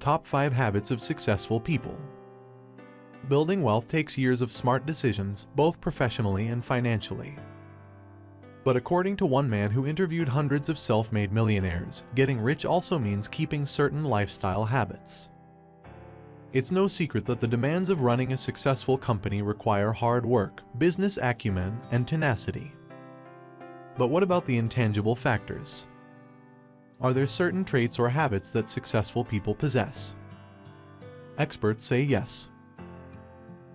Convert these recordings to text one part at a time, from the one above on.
top 5 habits of successful people. Building wealth takes years of smart decisions, both professionally and financially. But according to one man who interviewed hundreds of self-made millionaires, getting rich also means keeping certain lifestyle habits. It's no secret that the demands of running a successful company require hard work, business acumen, and tenacity. But what about the intangible factors? Are there certain traits or habits that successful people possess? Experts say yes.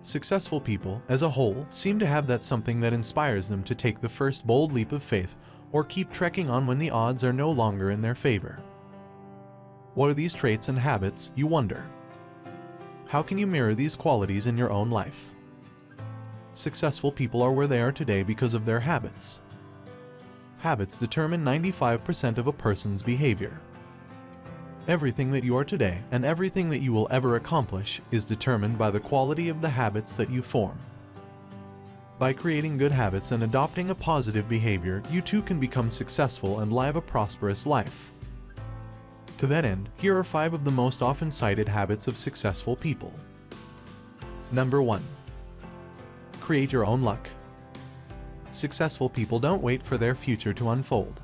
Successful people, as a whole, seem to have that something that inspires them to take the first bold leap of faith or keep trekking on when the odds are no longer in their favor. What are these traits and habits, you wonder? How can you mirror these qualities in your own life? Successful people are where they are today because of their habits. Habits determine 95% of a person's behavior. Everything that you are today and everything that you will ever accomplish is determined by the quality of the habits that you form. By creating good habits and adopting a positive behavior, you too can become successful and live a prosperous life. To that end, here are 5 of the most often cited habits of successful people. Number 1. Create your own luck. Successful people don't wait for their future to unfold.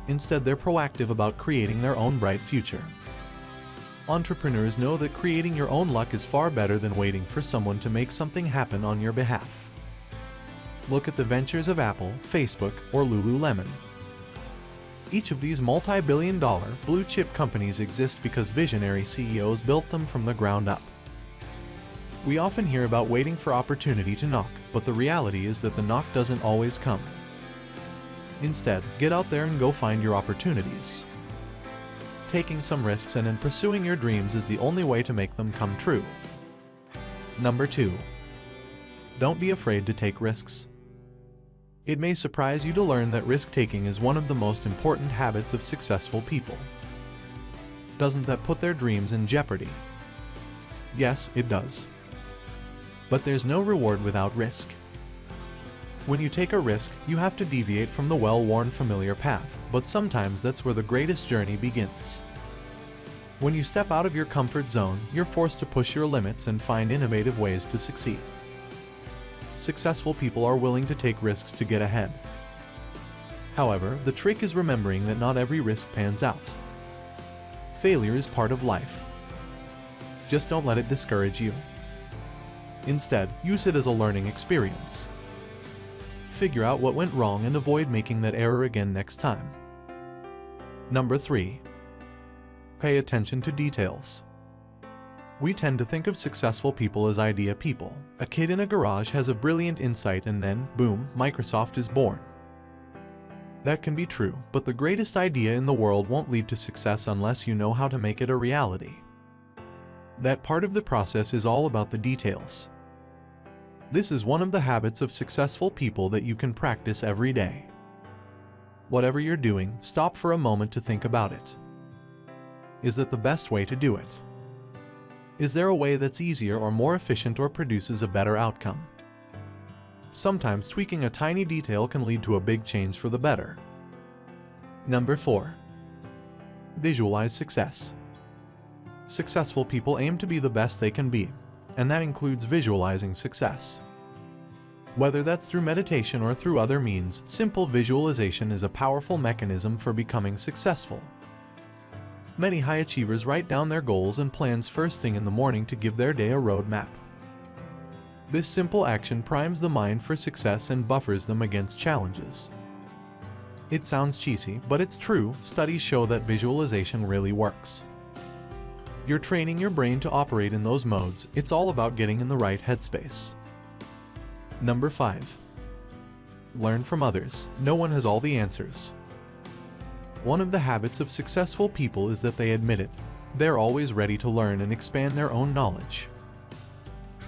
Instead, they're proactive about creating their own bright future. Entrepreneurs know that creating your own luck is far better than waiting for someone to make something happen on your behalf. Look at the ventures of Apple, Facebook, or Lululemon. Each of these multi-billion-dollar, blue-chip companies exist because visionary CEOs built them from the ground up. We often hear about waiting for opportunity to knock, but the reality is that the knock doesn't always come. Instead, get out there and go find your opportunities. Taking some risks and in pursuing your dreams is the only way to make them come true. Number 2. Don't be afraid to take risks. It may surprise you to learn that risk-taking is one of the most important habits of successful people. Doesn't that put their dreams in jeopardy? Yes, it does. But there's no reward without risk. When you take a risk, you have to deviate from the well-worn familiar path, but sometimes that's where the greatest journey begins. When you step out of your comfort zone, you're forced to push your limits and find innovative ways to succeed. Successful people are willing to take risks to get ahead. However, the trick is remembering that not every risk pans out. Failure is part of life. Just don't let it discourage you. Instead, use it as a learning experience. Figure out what went wrong and avoid making that error again next time. Number 3. Pay attention to details. We tend to think of successful people as idea people. A kid in a garage has a brilliant insight and then, boom, Microsoft is born. That can be true, but the greatest idea in the world won't lead to success unless you know how to make it a reality. That part of the process is all about the details. This is one of the habits of successful people that you can practice every day. Whatever you're doing, stop for a moment to think about it. Is that the best way to do it? Is there a way that's easier or more efficient or produces a better outcome? Sometimes tweaking a tiny detail can lead to a big change for the better. Number 4. Visualize success. Successful people aim to be the best they can be, and that includes visualizing success. Whether that's through meditation or through other means, simple visualization is a powerful mechanism for becoming successful. Many high achievers write down their goals and plans first thing in the morning to give their day a roadmap. This simple action primes the mind for success and buffers them against challenges. It sounds cheesy, but it's true. Studies show that visualization really works. You're training your brain to operate in those modes. It's all about getting in the right headspace. Number 5. Learn from others. No one has all the answers. One of the habits of successful people is that they admit it. They're always ready to learn and expand their own knowledge.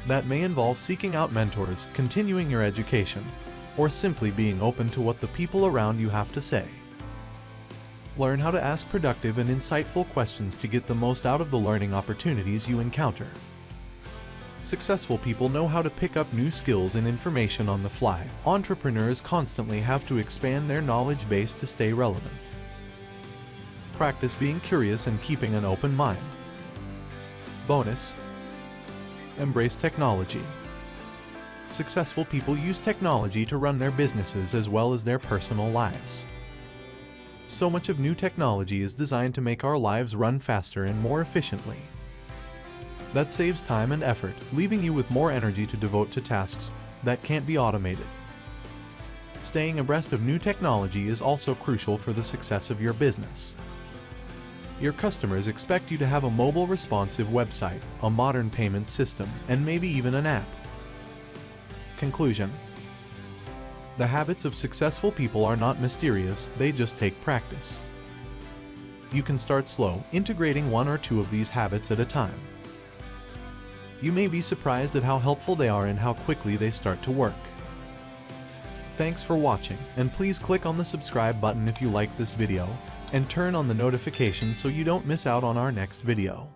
That may involve seeking out mentors, continuing your education, or simply being open to what the people around you have to say. Learn how to ask productive and insightful questions to get the most out of the learning opportunities you encounter. Successful people know how to pick up new skills and information on the fly. Entrepreneurs constantly have to expand their knowledge base to stay relevant. Practice being curious and keeping an open mind. Bonus: embrace technology. Successful people use technology to run their businesses as well as their personal lives. So much of new technology is designed to make our lives run faster and more efficiently. That saves time and effort, leaving you with more energy to devote to tasks that can't be automated. Staying abreast of new technology is also crucial for the success of your business. Your customers expect you to have a mobile responsive website, a modern payment system, and maybe even an app. Conclusion: the habits of successful people are not mysterious, they just take practice. You can start slow, integrating one or two of these habits at a time. You may be surprised at how helpful they are and how quickly they start to work. Thanks for watching, and please click on the subscribe button if you like this video, and turn on the notifications so you don't miss out on our next video.